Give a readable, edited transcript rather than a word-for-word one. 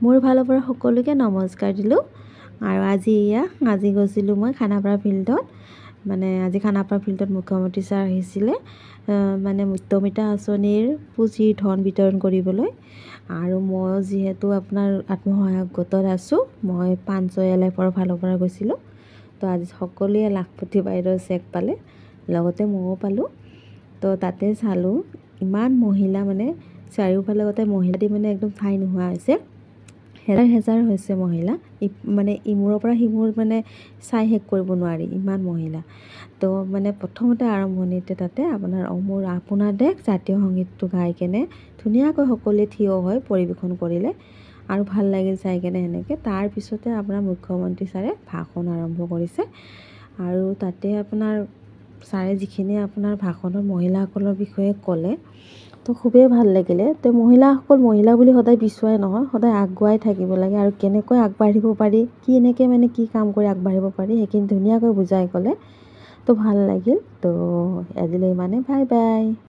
মোৰ ফালৰ পৰা সকলোকে নমস্কাৰ দিলোঁ। আৰু আজি গৈছিলোঁ মই খানাপাৰা ফিল্ডত। আজি খানাপাৰা ফিল্ডত মুখ্যমন্ত্ৰী ছাৰ আহিছিলে উদ্যমিতা আঁচনিৰ পুঁজিৰ ধন বিতৰণ কৰিবলৈ। আৰু মই যিহেতু আপোনাৰ আত্মসহায়ক গোটত আছোঁ, মই পাঞ্চয় LFৰ ফালৰ পৰা গৈছিলোঁ। তো আজি সকলোৱে লাখপতি বাইদেউৰ চেক পালে, লগতে ময়ো পালোঁ। তো তাতে চালোঁ ইমান মহিলা চাৰিওফালে গোটেই মহিলা দি একদম ঠাই নোহোৱা হৈছে। হেজাৰ হৈছে মহিলা, ইমূৰৰ পৰা সিমূৰ চাই শেষ কৰিব নোৱাৰি ইমান মহিলা। তো প্ৰথমতে আৰম্ভণিতে তাতে মোৰ আপোনাৰ দেশ জাতীয় সংগীতটো গাই কেনে ধুনীয়াকৈ সকলোৱে থিয় হৈ পৰিৱেশন কৰিলে আৰু ভাল লাগিল চাই কেনে সেনেকৈ। তাৰপিছতে মুখ্যমন্ত্ৰী ছাৰে ভাষণ আৰম্ভ কৰিছে। আৰু তাতে ছাৰে যিখিনি ভাষণত মহিলাসকলৰ বিষয়ে ক'লে, তো খুবেই ভাল লাগিলে। তো মহিলাসকল মহিলা বুলি সদায় পিছুৱাই নহয়, সদায় আগুৱাই থাকিব লাগে। আৰু কেনেকৈ আগবাঢ়িব পাৰি, কি কাম কৰি আগবাঢ়িব পাৰি, সেইখিনি ধুনীয়াকৈ বুজাই ক'লে। তো ভাল লাগিল। তো আজিলৈ ইমানে, বাই বাই।